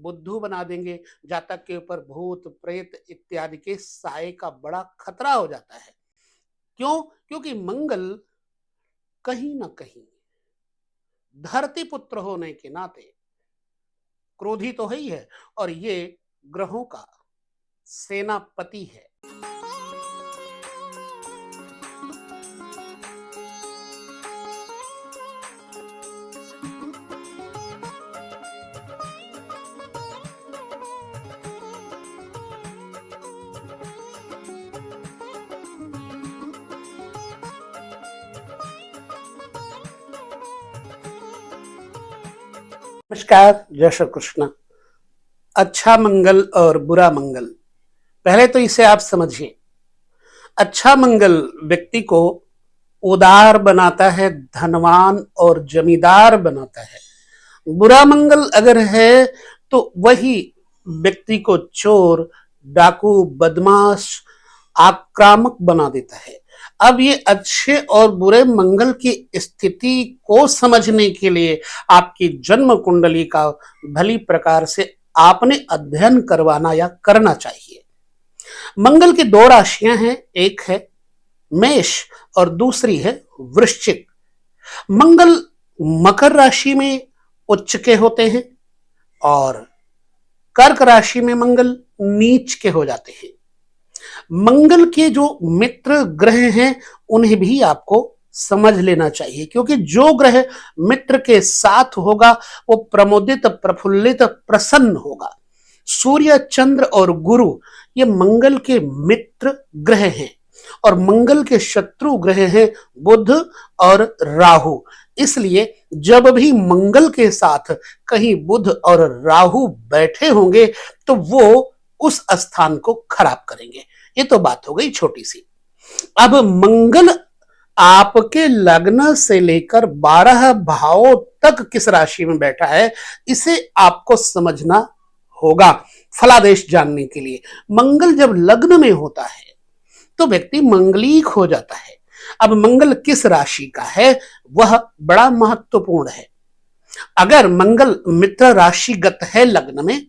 बुद्धू बना देंगे, जातक के ऊपर भूत प्रेत इत्यादि के साए का बड़ा खतरा हो जाता है। क्यों? क्योंकि मंगल कहीं ना कहीं धरती पुत्र होने के नाते क्रोधी तो है ही है, और ये ग्रहों का सेनापति है। नमस्कार, जय श्री कृष्ण। अच्छा मंगल और बुरा मंगल, पहले तो इसे आप समझिए। अच्छा मंगल व्यक्ति को उदार बनाता है, धनवान और जमींदार बनाता है। बुरा मंगल अगर है तो वही व्यक्ति को चोर, डाकू, बदमाश, आक्रामक बना देता है। अब ये अच्छे और बुरे मंगल की स्थिति को समझने के लिए आपकी जन्म कुंडली का भली प्रकार से आपने अध्ययन करवाना या करना चाहिए। मंगल की दो राशियां हैं, एक है मेष और दूसरी है वृश्चिक। मंगल मकर राशि में उच्च के होते हैं और कर्क राशि में मंगल नीच के हो जाते हैं। मंगल के जो मित्र ग्रह हैं उन्हें भी आपको समझ लेना चाहिए, क्योंकि जो ग्रह मित्र के साथ होगा वो प्रमोदित, प्रफुल्लित, प्रसन्न होगा। सूर्य, चंद्र और गुरु ये मंगल के मित्र ग्रह हैं, और मंगल के शत्रु ग्रह हैं बुध और राहु। इसलिए जब भी मंगल के साथ कहीं बुध और राहु बैठे होंगे तो वो उस स्थान को खराब करेंगे। ये तो बात हो गई छोटी सी। अब मंगल आपके लग्न से लेकर 12 भावों तक किस राशि में बैठा है, इसे आपको समझना होगा फलादेश जानने के लिए। मंगल जब लग्न में होता है तो व्यक्ति मंगलीक हो जाता है। अब मंगल किस राशि का है वह बड़ा महत्वपूर्ण है। अगर मंगल मित्र राशिगत है लग्न में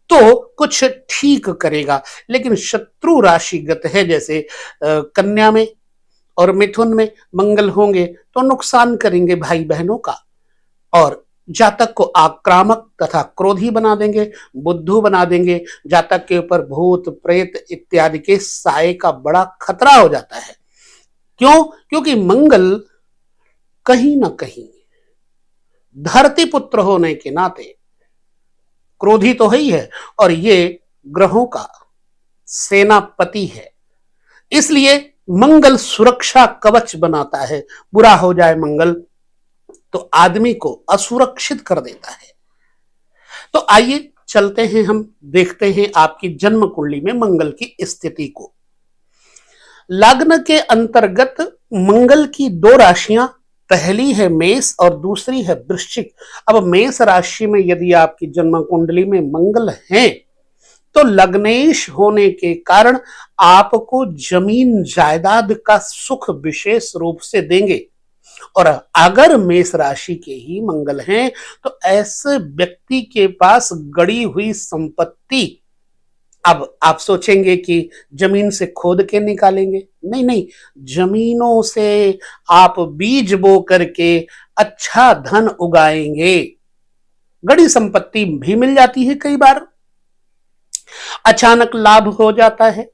तो कुछ ठीक करेगा, लेकिन शत्रु राशिगत है, जैसे कन्या में और मिथुन में मंगल होंगे तो नुकसान करेंगे भाई बहनों का, और जातक को आक्रामक तथा क्रोधी बना देंगे, बुद्धू बना देंगे। जातक के ऊपर भूत प्रेत इत्यादि के साए का बड़ा खतरा हो जाता है। क्यों? क्योंकि मंगल कहीं ना कहीं धरती पुत्र होने के नाते क्रोधी तो है ही है, और ये ग्रहों का सेनापति है। इसलिए मंगल सुरक्षा कवच बनाता है। बुरा हो जाए मंगल तो आदमी को असुरक्षित कर देता है। तो आइए चलते हैं, हम देखते हैं आपकी जन्म कुंडली में मंगल की स्थिति को। लग्न के अंतर्गत मंगल की दो राशियां, पहली है मेष और दूसरी है वृश्चिक। अब मेष राशि में यदि आपकी जन्म कुंडली में मंगल है तो लग्नेश होने के कारण आपको जमीन जायदाद का सुख विशेष रूप से देंगे। और अगर मेष राशि के ही मंगल हैं तो ऐसे व्यक्ति के पास गड़ी हुई संपत्ति, अब आप सोचेंगे कि जमीन से खोद के निकालेंगे, नहीं नहीं, जमीनों से आप बीज बो करके अच्छा धन उगाएंगे। गड़ी संपत्ति भी मिल जाती है, कई बार अचानक लाभ हो जाता है।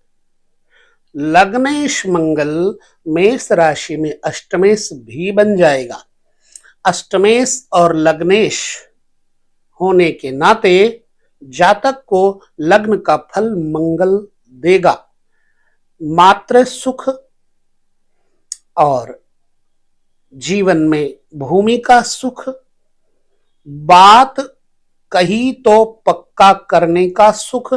लग्नेश मंगल मेष राशि में अष्टमेश भी बन जाएगा। अष्टमेश और लग्नेश होने के नाते जातक को लग्न का फल मंगल देगा। मात्र सुख और जीवन में भूमि का सुख, बात कही तो पक्का करने का सुख,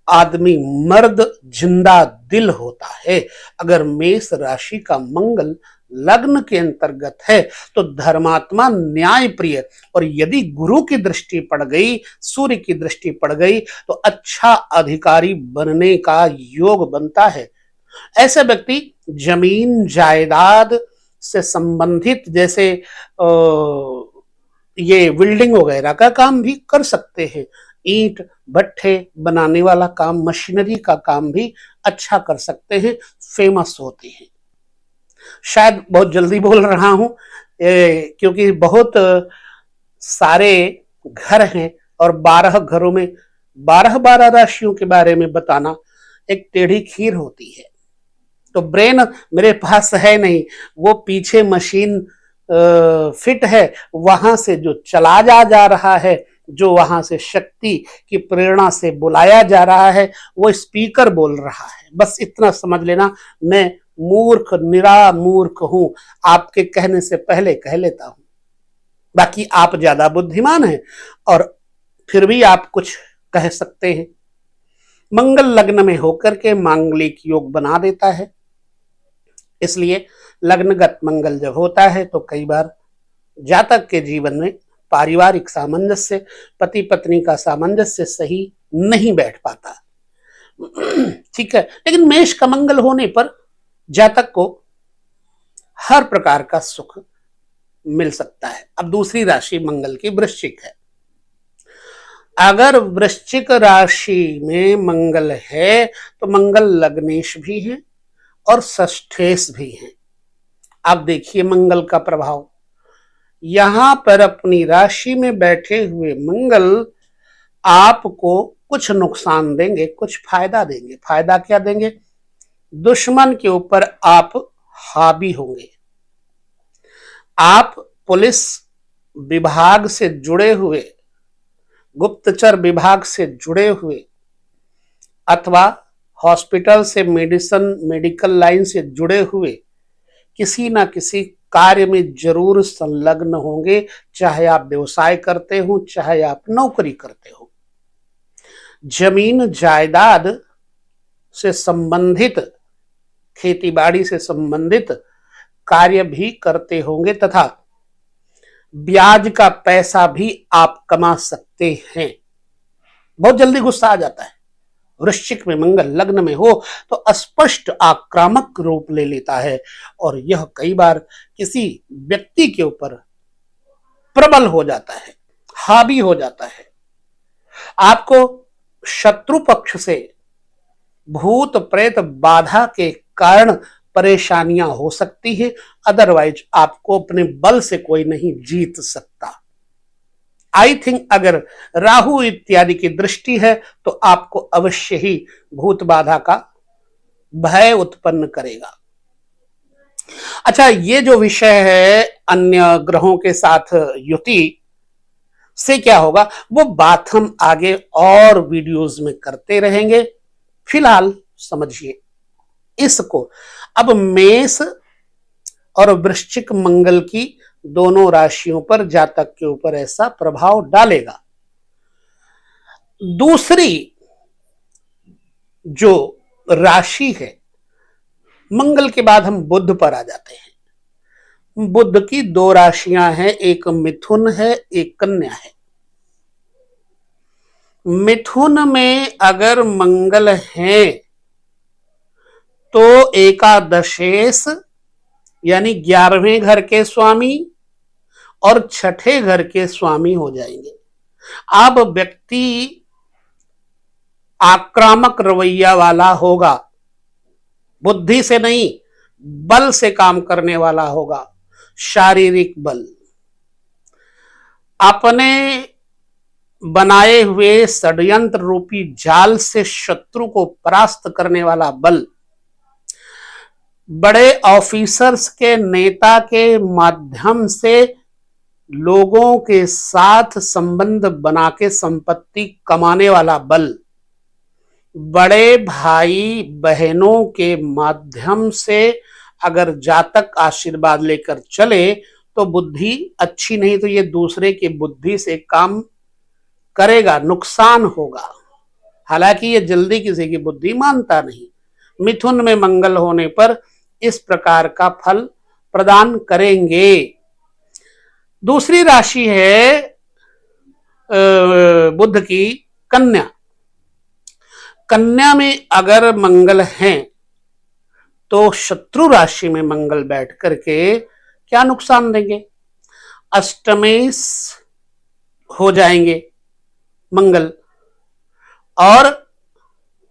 आदमी मर्द जिंदा दिल होता है। अगर मेष राशि का मंगल लग्न के अंतर्गत है तो धर्मात्मा, न्याय प्रिय, और यदि गुरु की दृष्टि पड़ गई, सूर्य की दृष्टि पड़ गई तो अच्छा अधिकारी बनने का योग बनता है। ऐसे व्यक्ति जमीन जायदाद से संबंधित, जैसे ये बिल्डिंग वगैरह का काम भी कर सकते हैं। ईंट भट्ठे बनाने वाला काम, मशीनरी का काम भी अच्छा कर सकते हैं, फेमस होते हैं। शायद बहुत जल्दी बोल रहा हूं क्योंकि बहुत सारे घर हैं और 12 घरों में 12 राशियों के बारे में बताना एक टेढ़ी खीर होती है। तो ब्रेन मेरे पास है नहीं, वो पीछे मशीन फिट है, वहां से जो चला जा रहा है, जो वहां से शक्ति की प्रेरणा से बुलाया जा रहा है, वो स्पीकर बोल रहा है। बस इतना समझ लेना, मैं मूर्ख, निरा मूर्ख हूं, आपके कहने से पहले कह लेता हूं। बाकी आप ज्यादा बुद्धिमान हैं और फिर भी आप कुछ कह सकते हैं। मंगल लग्न में होकर के मांगलिक योग बना देता है, इसलिए लग्नगत मंगल जब होता है तो कई बार जातक के जीवन में पारिवारिक सामंजस्य, पति पत्नी का सामंजस्य सही नहीं बैठ पाता। ठीक है, लेकिन मेष का मंगल होने पर जातक को हर प्रकार का सुख मिल सकता है। अब दूसरी राशि मंगल की वृश्चिक है। अगर वृश्चिक राशि में मंगल है तो मंगल लग्नेश भी है और षष्ठेश भी है। आप देखिए मंगल का प्रभाव, यहां पर अपनी राशि में बैठे हुए मंगल आपको कुछ नुकसान देंगे, कुछ फायदा देंगे। फायदा क्या देंगे? दुश्मन के ऊपर आप हावी होंगे। आप पुलिस विभाग से जुड़े हुए, गुप्तचर विभाग से जुड़े हुए, अथवा हॉस्पिटल से मेडिकल लाइन से जुड़े हुए किसी ना किसी कार्य में जरूर संलग्न होंगे, चाहे आप व्यवसाय करते हो, चाहे आप नौकरी करते हो। जमीन जायदाद से संबंधित, खेती बाड़ी से संबंधित कार्य भी करते होंगे तथा ब्याज का पैसा भी आप कमा सकते हैं। बहुत जल्दी गुस्सा आ जाता है। वृश्चिक में मंगल लग्न में हो तो स्पष्ट आक्रामक रूप ले लेता है और यह कई बार किसी व्यक्ति के ऊपर प्रबल हो जाता है, हावी हो जाता है। आपको शत्रु पक्ष से भूत प्रेत बाधा के कारण परेशानियां हो सकती है, अदरवाइज आपको अपने बल से कोई नहीं जीत सकता। आई थिंक अगर राहु इत्यादि की दृष्टि है तो आपको अवश्य ही भूत बाधा का भय उत्पन्न करेगा। अच्छा, ये जो विषय है अन्य ग्रहों के साथ युति से क्या होगा, वो बात हम आगे और वीडियोस में करते रहेंगे। फिलहाल समझिए इसको। अब मेष और वृश्चिक मंगल की दोनों राशियों पर जातक के ऊपर ऐसा प्रभाव डालेगा। दूसरी जो राशि है, मंगल के बाद हम बुध पर आ जाते हैं। बुध की दो राशियां हैं, एक मिथुन है, एक कन्या है। मिथुन में अगर मंगल है तो एकादशेश यानी 11वें घर के स्वामी और छठे घर के स्वामी हो जाएंगे। अब व्यक्ति आक्रामक रवैया वाला होगा, बुद्धि से नहीं बल से काम करने वाला होगा, शारीरिक बल। अपने बनाए हुए षड्यंत्र रूपी जाल से शत्रु को परास्त करने वाला बल, बड़े ऑफिसर्स के, नेता के माध्यम से लोगों के साथ संबंध बना के संपत्ति कमाने वाला बल, बड़े भाई बहनों के माध्यम से अगर जातक आशीर्वाद लेकर चले तो बुद्धि अच्छी नहीं तो ये दूसरे की बुद्धि से काम करेगा, नुकसान होगा। हालांकि ये जल्दी किसी की बुद्धि मानता नहीं। मिथुन में मंगल होने पर इस प्रकार का फल प्रदान करेंगे। दूसरी राशि है बुध की कन्या। कन्या में अगर मंगल है तो शत्रु राशि में मंगल बैठ करके क्या नुकसान देंगे? अष्टमेश हो जाएंगे मंगल, और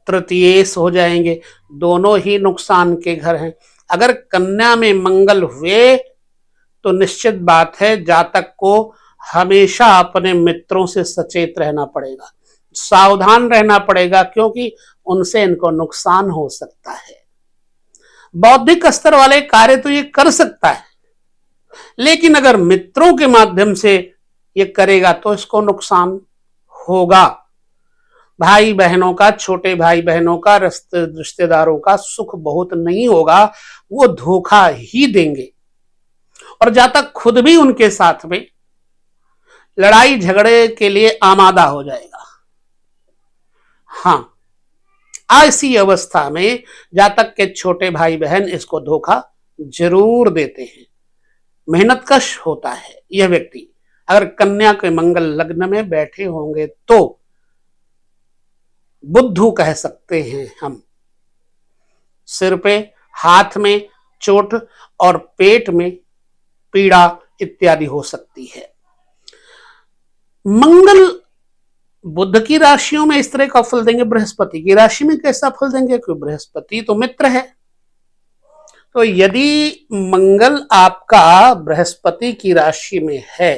तृतीयेश हो जाएंगे, दोनों ही नुकसान के घर हैं। अगर कन्या में मंगल हुए तो निश्चित बात है जातक को हमेशा अपने मित्रों से सचेत रहना पड़ेगा, सावधान रहना पड़ेगा, क्योंकि उनसे इनको नुकसान हो सकता है। बौद्धिक स्तर वाले कार्य तो ये कर सकता है, लेकिन अगर मित्रों के माध्यम से ये करेगा तो इसको नुकसान होगा। भाई बहनों का, छोटे भाई बहनों का, रिश्तेदारों का सुख बहुत नहीं होगा, वो धोखा ही देंगे। और जातक खुद भी उनके साथ में लड़ाई झगड़े के लिए आमादा हो जाएगा। हाँ, ऐसी अवस्था में जातक के छोटे भाई बहन इसको धोखा जरूर देते हैं। मेहनतकश होता है यह व्यक्ति। अगर कन्या के मंगल लग्न में बैठे होंगे तो बुद्धू कह सकते हैं हम। सिर पे, हाथ में चोट और पेट में पीड़ा इत्यादि हो सकती है। मंगल बुध की राशियों में इस तरह का फल देंगे, बृहस्पति की राशि में कैसा फल देंगे? क्योंकि बृहस्पति तो मित्र है। तो यदि मंगल आपका बृहस्पति की राशि में है,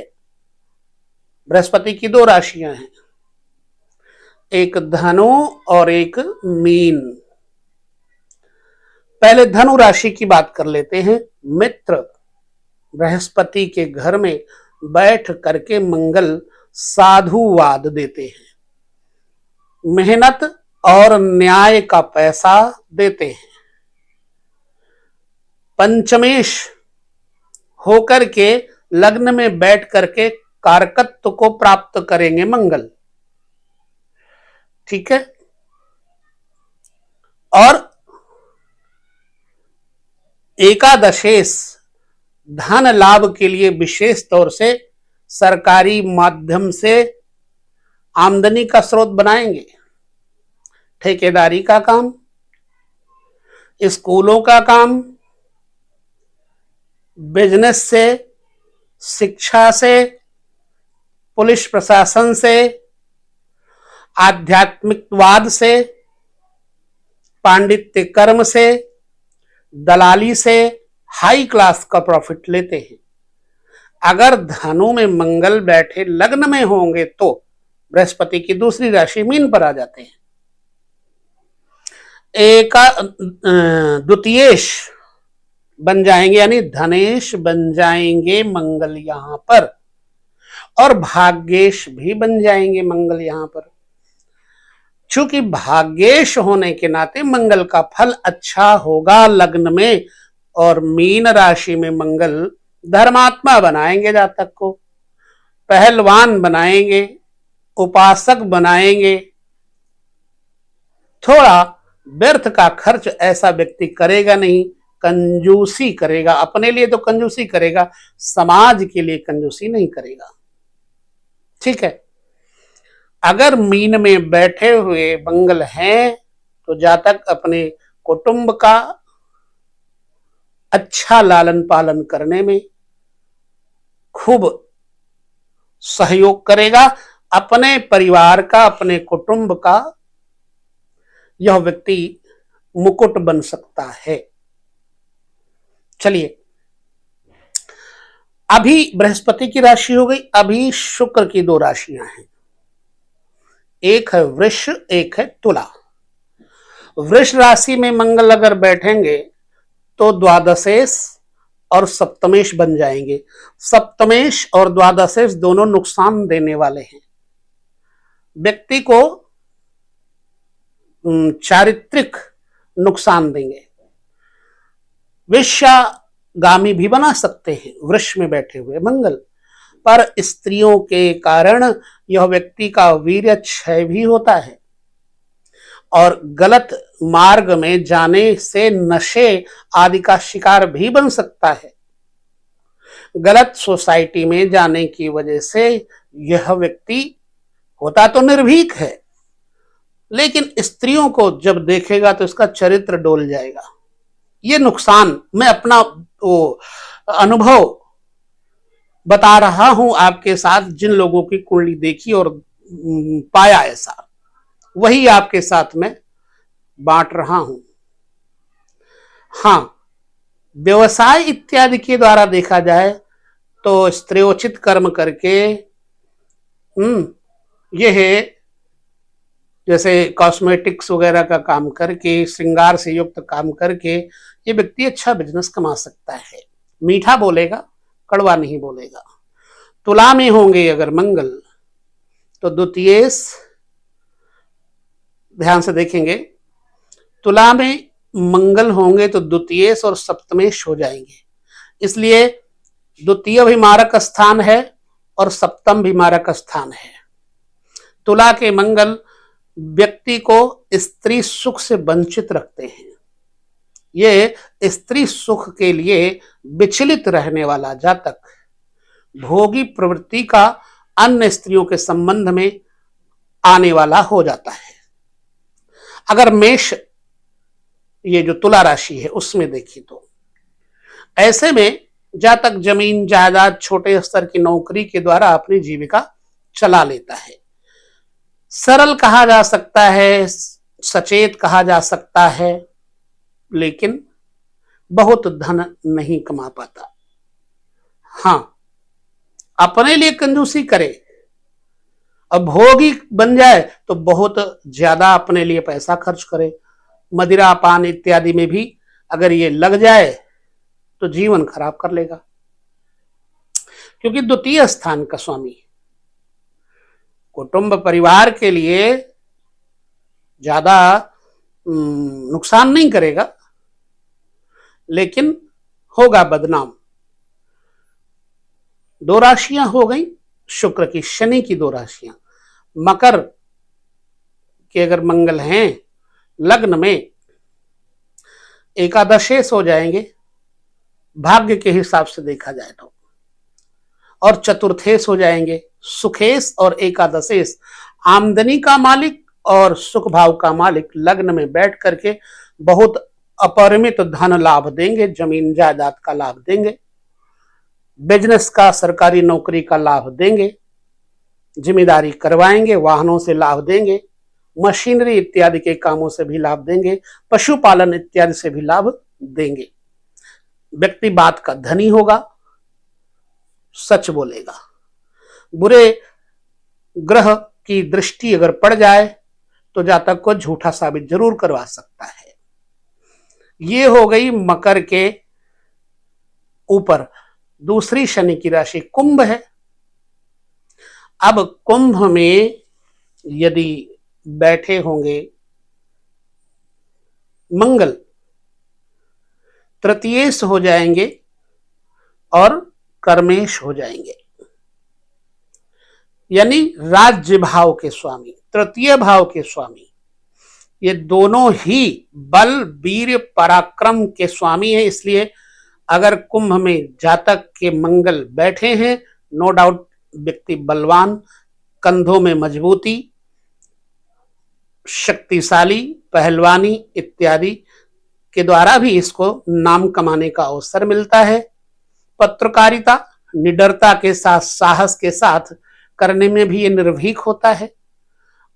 बृहस्पति की दो राशियां हैं, एक धनु और एक मीन। पहले धनु राशि की बात कर लेते हैं। मित्र बृहस्पति के घर में बैठ करके मंगल साधुवाद देते हैं, मेहनत और न्याय का पैसा देते हैं। पंचमेश होकर के लग्न में बैठ करके कारकत्व को प्राप्त करेंगे मंगल, ठीक है। और एकादशेश धन लाभ के लिए विशेष तौर से सरकारी माध्यम से आमदनी का स्रोत बनाएंगे। ठेकेदारी का काम, स्कूलों का काम, बिजनेस से, शिक्षा से, पुलिस प्रशासन से, आध्यात्मिकवाद से, पांडित्य कर्म से, दलाली से हाई क्लास का प्रॉफिट लेते हैं। अगर धनु में मंगल बैठे लग्न में होंगे तो बृहस्पति की दूसरी राशि मीन पर आ जाते हैं। द्वितीयेश बन जाएंगे, यानी धनेश बन जाएंगे मंगल यहां पर, और भाग्येश भी बन जाएंगे मंगल यहां पर। चूंकि भाग्येश होने के नाते मंगल का फल अच्छा होगा लग्न में, और मीन राशि में मंगल धर्मात्मा बनाएंगे जातक को, पहलवान बनाएंगे, उपासक बनाएंगे। थोड़ा व्यर्थ का खर्च ऐसा व्यक्ति करेगा नहीं, कंजूसी करेगा। अपने लिए तो कंजूसी करेगा, समाज के लिए कंजूसी नहीं करेगा, ठीक है। अगर मीन में बैठे हुए मंगल हैं तो जातक अपने कुटुंब का अच्छा लालन पालन करने में खूब सहयोग करेगा। अपने परिवार का, अपने कुटुंब का यह व्यक्ति मुकुट बन सकता है। चलिए, अभी बृहस्पति की राशि हो गई, अभी शुक्र की दो राशियां हैं, एक है वृष, एक है तुला। वृष राशि में मंगल अगर बैठेंगे तो द्वादशेश और सप्तमेश बन जाएंगे। सप्तमेश और द्वादशेश दोनों नुकसान देने वाले हैं, व्यक्ति को चारित्रिक नुकसान देंगे, वेश्यागामी भी बना सकते हैं वृष में बैठे हुए मंगल। पर स्त्रियों के कारण यह व्यक्ति का वीर्य क्षय भी होता है, और गलत मार्ग में जाने से नशे आदि का शिकार भी बन सकता है। गलत सोसाइटी में जाने की वजह से यह व्यक्ति होता तो निर्भीक है, लेकिन स्त्रियों को जब देखेगा तो इसका चरित्र डोल जाएगा। ये नुकसान मैं अपना अनुभव बता रहा हूं आपके साथ, जिन लोगों की कुंडली देखी और पाया ऐसा, वही आपके साथ में बांट रहा हूं। हां, व्यवसाय इत्यादि के द्वारा देखा जाए तो स्त्रियोचित कर्म करके यह जैसे कॉस्मेटिक्स वगैरह का काम करके, श्रृंगार से युक्त काम करके ये व्यक्ति अच्छा बिजनेस कमा सकता है। मीठा बोलेगा, कड़वा नहीं बोलेगा। तुला में होंगे अगर मंगल तो द्वितीयेश, ध्यान से देखेंगे, तुला में मंगल होंगे तो द्वितीयेश और सप्तमेश हो जाएंगे। इसलिए द्वितीय भी मारक स्थान है और सप्तम भी मारक स्थान है। तुला के मंगल व्यक्ति को स्त्री सुख से वंचित रखते हैं। ये स्त्री सुख के लिए विचलित रहने वाला जातक भोगी प्रवृत्ति का अन्य स्त्रियों के संबंध में आने वाला हो जाता है। अगर मेष, ये जो तुला राशि है उसमें देखी तो ऐसे में जातक जमीन जायदाद, छोटे स्तर की नौकरी के द्वारा अपनी जीविका चला लेता है। सरल कहा जा सकता है, सचेत कहा जा सकता है, लेकिन बहुत धन नहीं कमा पाता। हां, अपने लिए कंजूसी करे, अब भोगी बन जाए तो बहुत ज्यादा अपने लिए पैसा खर्च करे। मदिरा पान इत्यादि में भी अगर ये लग जाए तो जीवन खराब कर लेगा, क्योंकि द्वितीय स्थान का स्वामी कुटुंब परिवार के लिए ज्यादा नुकसान नहीं करेगा, लेकिन होगा बदनाम। दो राशियां हो गई शुक्र की, शनि की दो राशियां। मकर के अगर मंगल हैं लग्न में, एकादशेश हो जाएंगे भाग्य के हिसाब से देखा जाए तो, और चतुर्थेश हो जाएंगे सुखेश और एकादशेश। आमदनी का मालिक और सुख भाव का मालिक लग्न में बैठ करके बहुत अपरिमित धन लाभ देंगे, जमीन जायदाद का लाभ देंगे, बिजनेस का, सरकारी नौकरी का लाभ देंगे, जिम्मेदारी करवाएंगे, वाहनों से लाभ देंगे, मशीनरी इत्यादि के कामों से भी लाभ देंगे, पशुपालन इत्यादि से भी लाभ देंगे। व्यक्ति बात का धनी होगा, सच बोलेगा। बुरे ग्रह की दृष्टि अगर पड़ जाए तो जातक को झूठा साबित जरूर करवा सकता है। ये हो गई मकर के ऊपर। दूसरी शनि की राशि कुंभ है। अब कुंभ में यदि बैठे होंगे मंगल, तृतीयेश हो जाएंगे और कर्मेश हो जाएंगे, यानी राज्य भाव के स्वामी, तृतीय भाव के स्वामी। ये दोनों ही बल, वीर, पराक्रम के स्वामी हैं। इसलिए अगर कुंभ में जातक के मंगल बैठे हैं, नो डाउट व्यक्ति बलवान, कंधों में मजबूती, शक्तिशाली, पहलवानी इत्यादि के द्वारा भी इसको नाम कमाने का अवसर मिलता है। पत्रकारिता निडरता के साथ, साहस के साथ करने में भी ये निर्भीक होता है,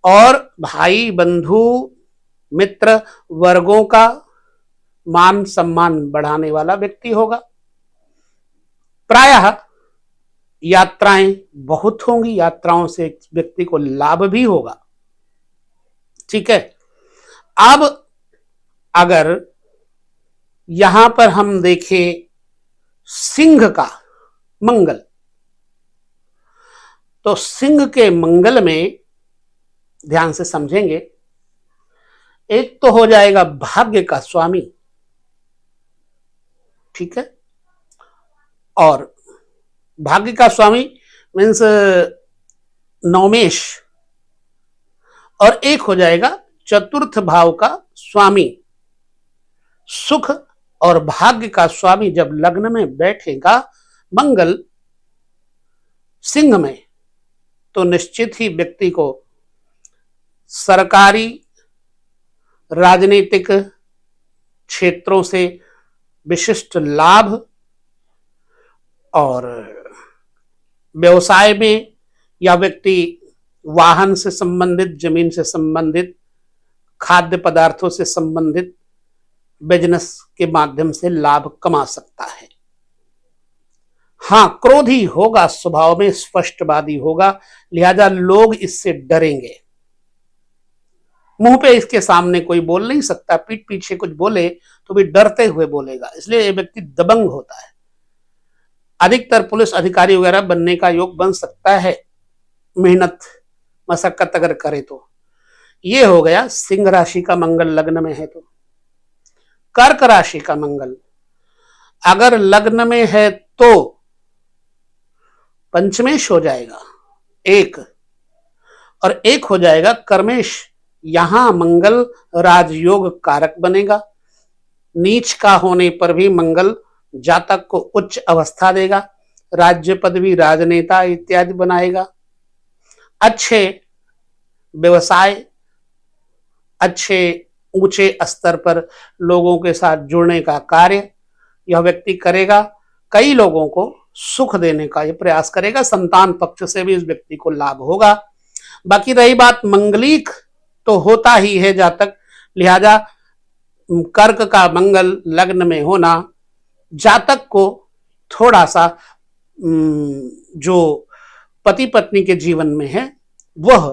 और भाई बंधु मित्र वर्गों का मान सम्मान बढ़ाने वाला व्यक्ति होगा। प्रायः यात्राएं बहुत होंगी, यात्राओं से व्यक्ति को लाभ भी होगा। ठीक है, अब अगर यहां पर हम देखें सिंह का मंगल, तो सिंह के मंगल में ध्यान से समझेंगे, एक तो हो जाएगा भाग्य का स्वामी, ठीक है, और भाग्य का स्वामी मीन्स नवमेश, और एक हो जाएगा चतुर्थ भाव का स्वामी सुख, और भाग्य का स्वामी जब लग्न में बैठेगा मंगल सिंह में, तो निश्चित ही व्यक्ति को सरकारी राजनीतिक क्षेत्रों से विशिष्ट लाभ, और व्यवसाय में या व्यक्ति वाहन से संबंधित, जमीन से संबंधित, खाद्य पदार्थों से संबंधित बिजनेस के माध्यम से लाभ कमा सकता है। हाँ, क्रोधी होगा, स्वभाव में स्पष्टवादी होगा, लिहाजा लोग इससे डरेंगे। मुंह पे इसके सामने कोई बोल नहीं सकता, पीठ पीछे कुछ बोले तो भी डरते हुए बोलेगा, इसलिए ये व्यक्ति दबंग होता है। अधिकतर पुलिस अधिकारी वगैरह बनने का योग बन सकता है, मेहनत मशक्कत अगर करे तो। ये हो गया सिंह राशि का मंगल लग्न में है। तो कर्क राशि का मंगल अगर लग्न में है तो पंचमेश हो जाएगा एक, और एक हो जाएगा कर्मेश। यहां मंगल राजयोग कारक बनेगा। नीच का होने पर भी मंगल जातक को उच्च अवस्था देगा, राज्य पदवी, राजनेता इत्यादि बनाएगा। अच्छे व्यवसाय, अच्छे ऊंचे स्तर पर लोगों के साथ जुड़ने का कार्य यह व्यक्ति करेगा। कई लोगों को सुख देने का यह प्रयास करेगा। संतान पक्ष से भी इस व्यक्ति को लाभ होगा। बाकी रही बात मंगलिक, तो होता ही है जातक, लिहाजा कर्क का मंगल लग्न में होना जातक को थोड़ा सा जो पति पत्नी के जीवन में है वह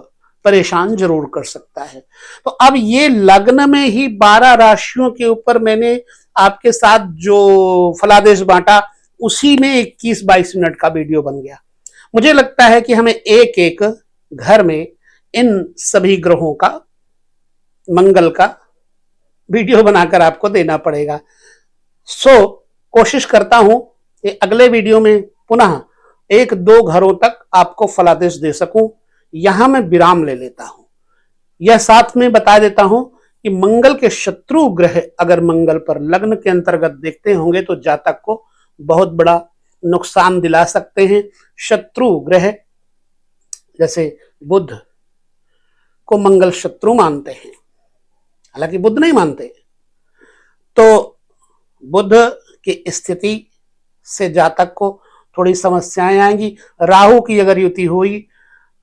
परेशान जरूर कर सकता है। तो अब ये लग्न में ही 12 राशियों के ऊपर मैंने आपके साथ जो फलादेश बांटा, उसी में 21-22 मिनट का वीडियो बन गया। मुझे लगता है कि हमें एक एक घर में इन सभी ग्रहों का, मंगल का वीडियो बनाकर आपको देना पड़ेगा। सो कोशिश करता हूं कि अगले वीडियो में पुनः 1-2 घरों तक आपको फलादेश दे सकूं। यहां मैं विराम ले लेता हूं। यह साथ में बता देता हूं कि मंगल के शत्रु ग्रह अगर मंगल पर लग्न के अंतर्गत देखते होंगे तो जातक को बहुत बड़ा नुकसान दिला सकते हैं। शत्रु ग्रह जैसे बुध को मंगल शत्रु मानते हैं, हालांकि बुध नहीं मानते। तो बुध की स्थिति से जातक को थोड़ी समस्याएं आएंगी। राहु की अगर युति हुई,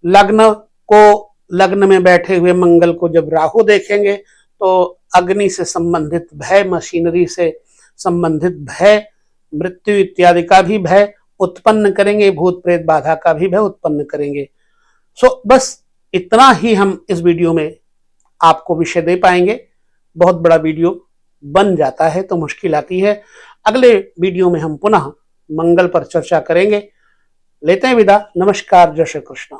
लग्न में बैठे हुए मंगल को जब राहु देखेंगे तो अग्नि से संबंधित भय, मशीनरी से संबंधित भय, मृत्यु इत्यादि का भी भय उत्पन्न करेंगे, भूत प्रेत बाधा का भी भय उत्पन्न करेंगे। सो बस इतना ही हम इस वीडियो में आपको विषय दे पाएंगे। बहुत बड़ा वीडियो बन जाता है तो मुश्किल आती है। अगले वीडियो में हम पुनः मंगल पर चर्चा करेंगे। लेते हैं विदा। नमस्कार, जय श्री कृष्ण।